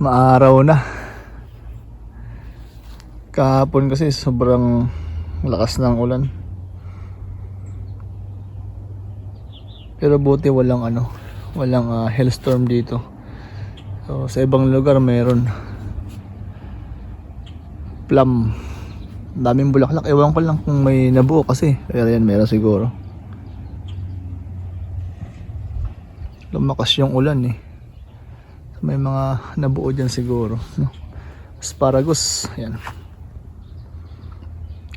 Maaraw na. Kahapon kasi sobrang lakas ng ulan. Pero buti walang hailstorm dito. So sa ibang lugar meron. Plum. Daming bulaklak. Ewan ko lang kung may nabuo kasi. Pero yan, meron siguro. Lumakas yung ulan eh. May mga nabuo dyan siguro, no? Asparagus. Yan.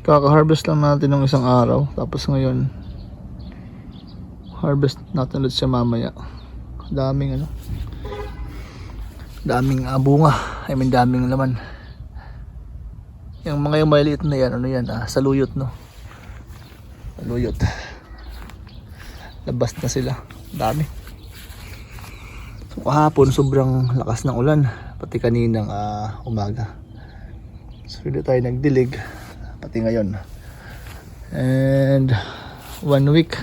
Kaka-harvest lang natin ng isang araw. Tapos ngayon harvest natin ulit siya mamaya. Daming daming bunga. I mean daming laman. Yung mga yung maliit na yan, saluyot, no? Saluyot. Labas na sila. Dami. So, kahapon sobrang lakas ng ulan. Pati kaninang umaga. So hindi tayo nagdilig. Pati ngayon. And 1 week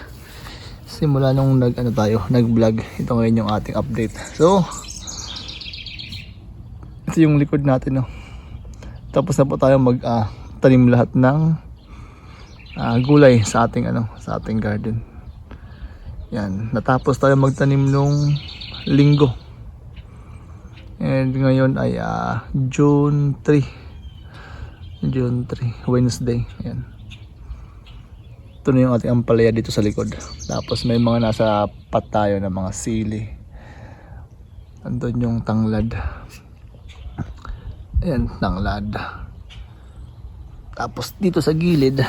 simula nung nag-vlog. Ito ngayon yung ating update. So ito yung likod natin, no? Tapos na po tayo tanim lahat ng gulay sa ating garden. Yan, natapos tayo magtanim nung linggo. And ngayon ay June 3, Wednesday. Yan. Ito na yung ating ampalaya dito sa likod. Tapos may mga nasa pat tayo na mga sili. Andun yung tanglad. Ayan, tanglad. Tapos dito sa gilid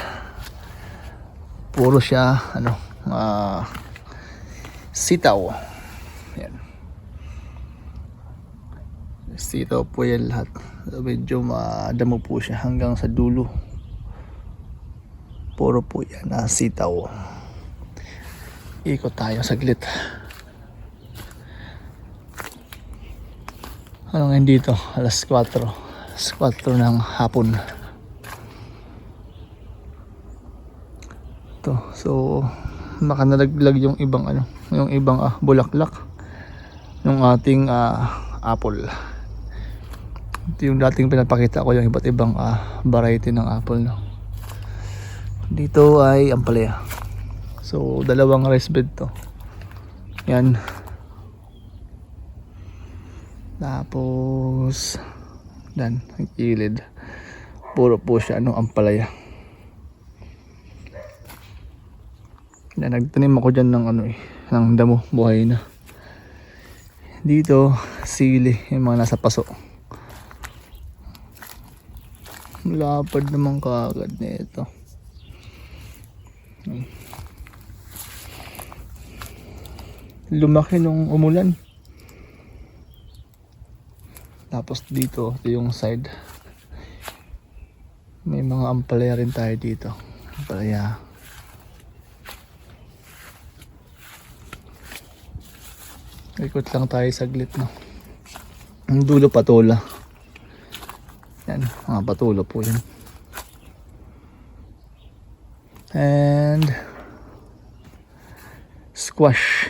puro siya sitaw. Ayan. Sitaw po yan lahat. Medyo madamo po siya hanggang sa dulo. Puro po yan sitaw. Ikot tayo saglit. Ano ngayon dito? Alas 4 ng hapon. Ito. So baka nalaglag yung ibang bulaklak ng ating apple. Ito yung dating pinapakita ko, yung iba't ibang variety ng apple, no? Dito ay ampalaya. So dalawang rice bed to. Yan. Tapos ang gilid puro po siya ampalaya. Na nagtanim ako dyan ng damo, buhay na. Dito sili, yung mga nasa paso. Lapad naman kaagad nito. Lumaki nung umulan. Tapos dito, ito yung side. May mga ampalaya rin tayo dito. Ampalaya. Ikot lang tayo saglit, no? Ang dulo patola. Yan, mga patola po yan. And squash.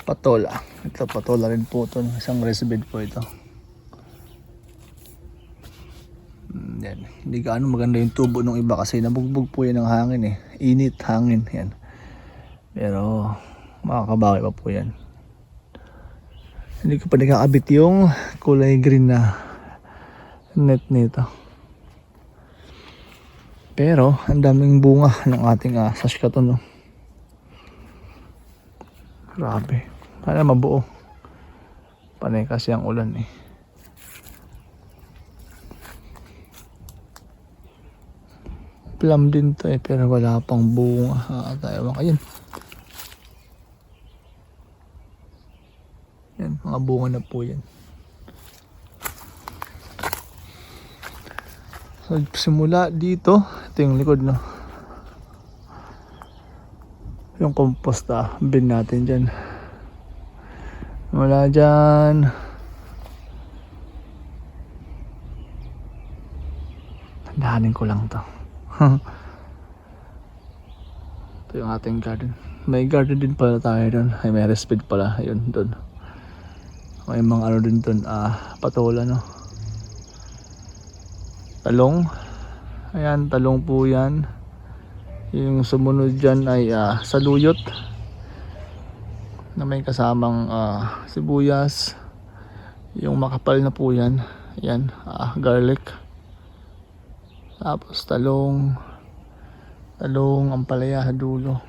Patola. Ito patola rin po ito. Isang raised bed po ito. Yan. Hindi gaano maganda yung tubo ng iba kasi nabugbog po yan ng hangin eh. Init, hangin. Yan. Pero makakabawi pa po yan. Hindi ko pa nakakabit yung kulay green na net nito. Pero ang daming bunga ng ating saskatoon, no? Grabe. Sana mabuo. Panay kasi ang ulan eh. Plum din to eh, pero wala pang bunga. Tayo ayun. Yan, mga bunga na po yan. So simula dito, ito yung likod, no? Yung compost bin natin dyan. Wala dyan. Tandahanin ko lang to. Ito yung ating garden. May garden din pala tayo doon. Ay, may respite pala. Ayun, doon. May mga ano din doon. Patola, no? Talong. Ayan, talong po yan. Yung sumunod dyan ay saluyot. Na may kasamang sibuyas. Yung makapal na po yan. Ayan, garlic. Tapos talong. Ampalaya sa dulo.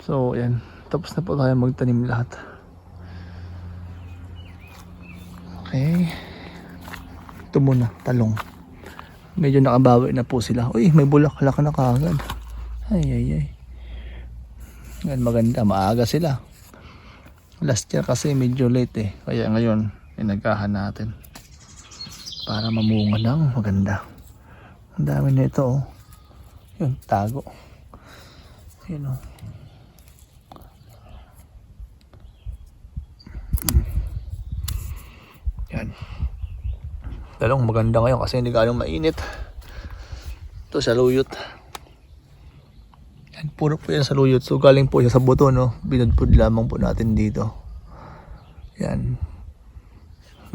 So, ayan. Tapos na po tayo magtanim lahat. Okay. Ito muna, talong. Medyo nakabawi na po sila. Uy, may bulaklak na kagad. Ay. Ngayon maganda, maaga sila. Last year kasi medyo late eh. Kaya ngayon, inagahan natin. Para mamunga ng maganda. Ang dami na ito oh. Yun, tago. Yun oh. Yan. Talong maganda ngayon kasi hindi gaano mainit. Ito saluyot. Yan, puro po yan saluyot. So galing po siya sa buto, no? Binudpud lamang po natin dito. Yan.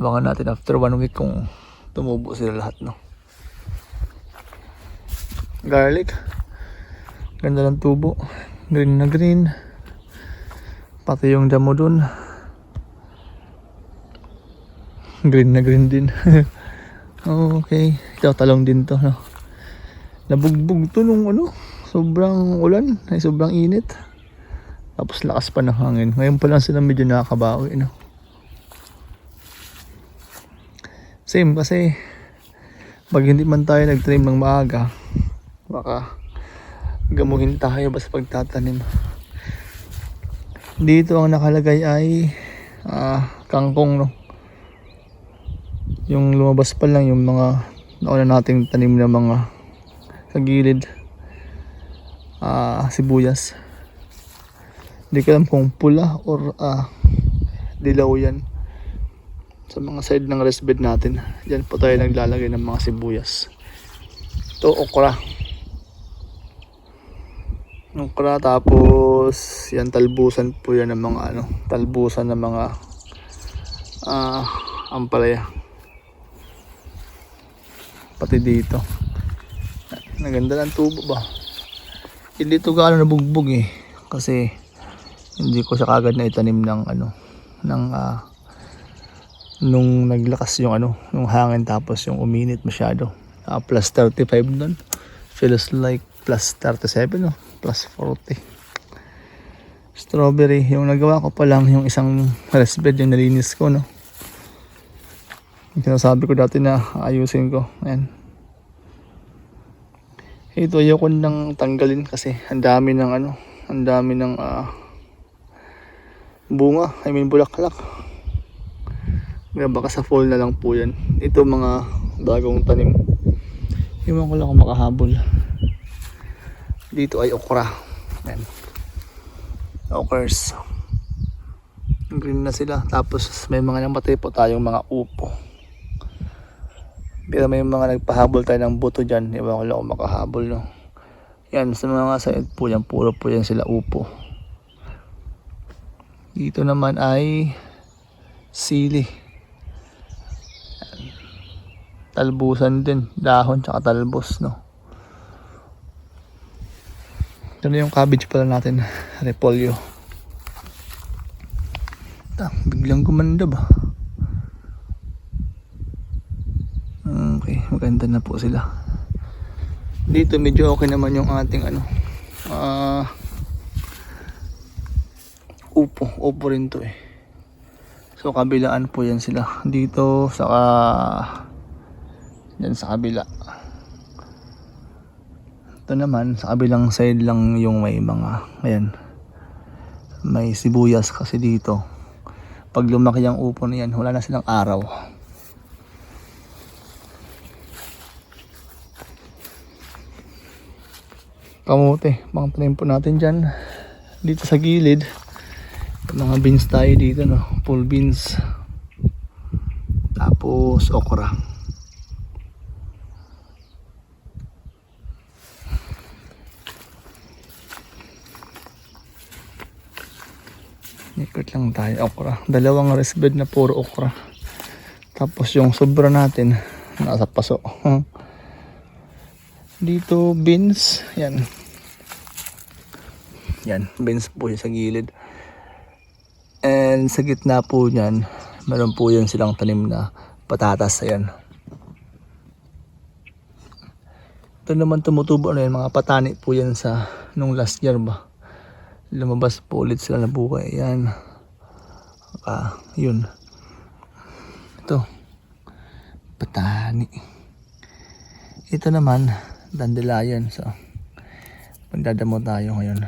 Abangan natin after 1 week kung tumubo sila lahat, no? Garlic. Ganda ng tubo. Green na green. Pati yung damo dun. Green na green din. Okay. Ito talong din to, no? Nabugbog to nung ano, sobrang ulan, ay sobrang init. Tapos lakas pa ng hangin. Ngayon pa lang sila medyo nakakabawi, no? Same kasi pag hindi man tayo nag-trim ng maaga, baka gamuhin tayo basta pagtatanim. Dito ang nakalagay ay kangkong, no? Yung lumabas pa lang yung mga nauna nating tanim na mga kagilid. Sibuyas. Hindi ko alam kung pula or dilaw yan. Sa mga side ng rest bed natin, dyan po tayo naglalagay ng mga sibuyas. Ito okra. Tapos yan talbusan po yan ng mga talbusan ng mga ampalaya. Pati dito. Naganda ng tubo ba? Hindi ito gaano nabugbog eh. Kasi hindi ko siya kagad na itanim ng nung naglakas yung yung hangin tapos yung uminit masyado. Plus 35 nun. Feels like plus 37 no? Plus 40. Strawberry. Yung nagawa ko pa lang yung isang rest bed yung nalinis ko, no? Yung sinasabi ko dati na ayusin ko. Ayan. Ito ayoko nang tanggalin kasi ang dami ng bunga. I mean bulaklak. Baka sa fall na lang po yan. Ito mga bagong tanim. Iwan ko lang kung makahabol. Dito ay okra. Ayan. Okras. Green na sila. Tapos may mga namatay po tayong mga upo. Pero may mga nagpahabol tayo ng buto dyan. Iwan ko lang kung makahabol, no? Yan, sa mga side po yan. Puro po yan sila upo. Dito naman ay sili. Talbusan din. Dahon tsaka talbos, no? Ito na yung cabbage pala natin. Repolyo. Biglang gumanda ba? Okay, maganda na po sila. Dito medyo okay naman yung ating upo rin to eh. So kabilaan po yan sila. Dito saka yan sa kabila. Ito naman sa kabilang side lang yung may mga ayan. May sibuyas kasi dito. Pag lumaki ang upo na yan, wala na silang araw. Kamote, mga tanim po natin dyan. Dito sa gilid, mga beans tayo dito, no? Full beans. Tapos okra. Ikot lang tayo. Okra. Dalawang rest bed na puro okra. Tapos yung sobra natin, nasa paso. Dito, beans. Yan. Yan, beans po yung sa gilid. And sa gitna po niyan, meron po yan silang tanim na patatas. Ayan. Ito naman tumutubo na yan. Mga patani po yan sa nung last year ba. Lumabas po ulit sila na buhay. Ayan. Yun. Ito. Patani. Ito naman, dandelion. So, magdadamo tayo ngayon.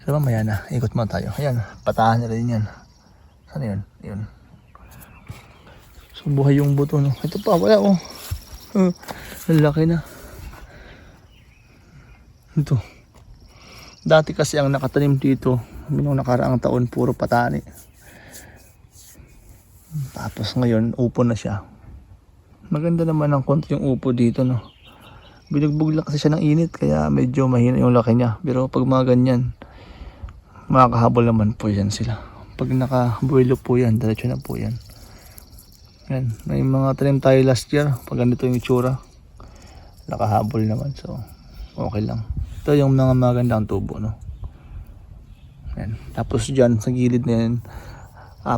So, mamaya na. Ikot mo tayo. Ayan. Patahan na rin yan. Saan yun? Yun. So, buhay yung buto, no? Ito pa. Wala, oh. Lalaki na. Ito. Dati kasi ang nakatanim dito, noong nakaraang taon, puro patani. Tapos ngayon, upo na siya. Maganda naman ang konti yung upo dito, no? Binugbog lang kasi siya ng init, kaya medyo mahina yung laki niya. Pero pag mga ganyan, makakahabol naman po yan sila. Pag nakabuelo po yan, diretso na po yan. Yan, may mga tanim tayo last year, pag ganito yung itsura, nakahabol naman, so okay lang. Ito yung mga magandang tubo, no? Yan. Tapos dyan, sa gilid na yan,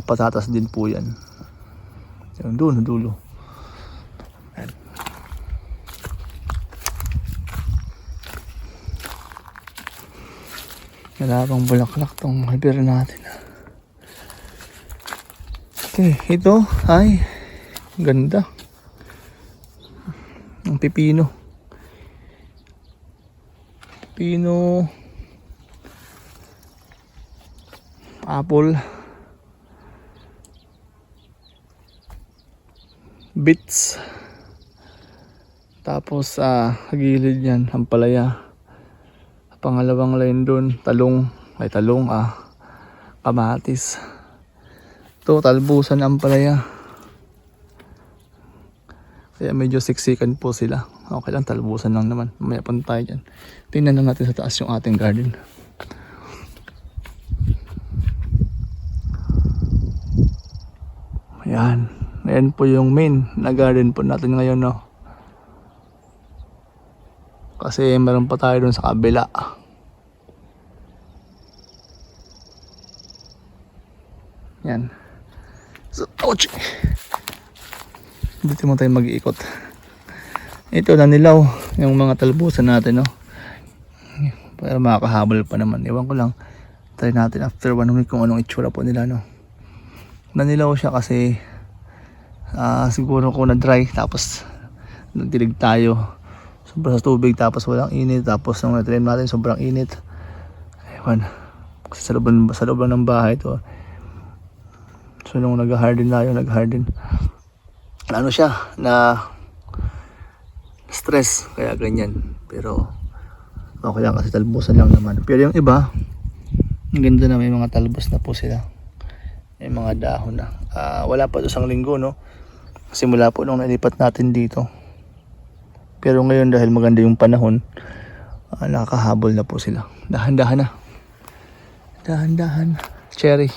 patatas din po yan. Yung doon, dulo. Yan. Malabang bulaklak tong hibir natin. Okay, ito ay ganda. Ang pipino. Pino, apple, beets, tapos gilid yan, ampalaya. Pangalawang line doon, talong, kamatis. Ito, talbusan ampalaya. Kaya medyo siksikan po sila. Okay lang, talbusan lang naman. Mamaya punta tayo dyan. Tingnan na natin sa taas yung ating garden. Ayan. Ayan po yung main na garden po natin ngayon, no? Kasi meron pa tayo dun sa kabila. Yan. So, ouch! Dito mo tayo mag-iikot. Ito na nilaw yung mga talbusan natin, no? Para makakahabol pa naman. Ewan ko lang. Try natin after 1 week kung anong itsura po nila, no? Nanilaw siya kasi siguro kung na-dry tapos nagdilig tayo. Sobrang sa tubig tapos walang init. Tapos nung na-trim natin sobrang init. Ewan. Kasi sa loob lang ng bahay to. So nung nag-harden tayo, ano siya na stress kaya ganyan, pero okay lang kasi talbusan lang naman. Pero yung iba ang ganda na, may mga talbos na po sila, may mga dahon na. Wala pa 1 linggo, no? Simula po nung nalipat natin dito, pero ngayon dahil maganda yung panahon, nakakahabol na po sila. Dahan-dahan na, dahan-dahan. Cherry,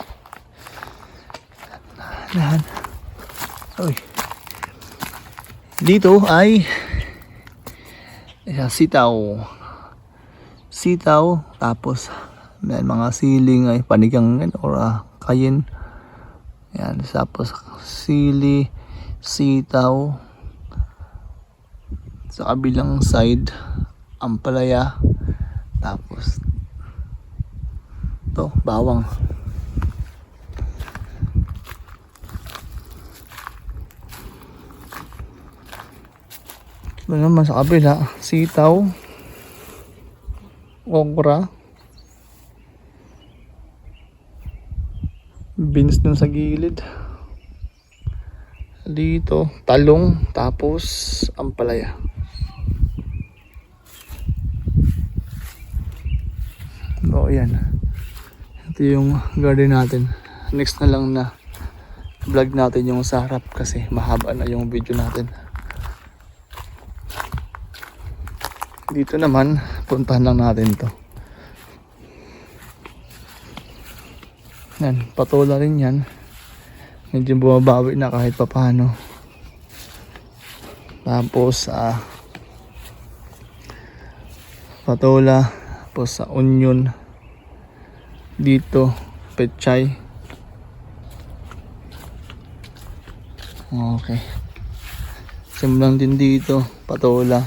dahan. Uy. Dito ay sitaw, tapos may mga siling ay panigang or kayin. Yan, tapos sili, sitaw. Sa kabilang side, ampalaya. Tapos to, bawang. Ito naman sa kabila, sitaw, okra, beans dun sa gilid. Dito, talong, tapos ampalaya. O yan. Ito yung garden natin. Next na lang na vlog natin yung sa harap kasi mahaba na yung video natin. Dito naman, puntahan lang natin to. Yan, patola rin yan. Medyo bumabawi na kahit papano. Tapos patola, tapos sa onion dito, pechay. Okay. Simulang din dito, patola.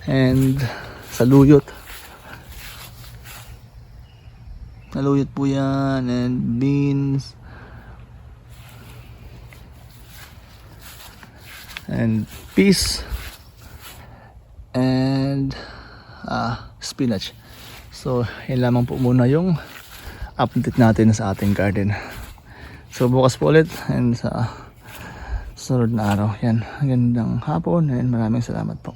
And saluyot. Saluyot po yan. And beans. And peas. And spinach. So, yun lamang po muna yung update natin sa ating garden. So, bukas po ulit. And sa sunod na araw. Yan. Magandang hapon. And maraming salamat po.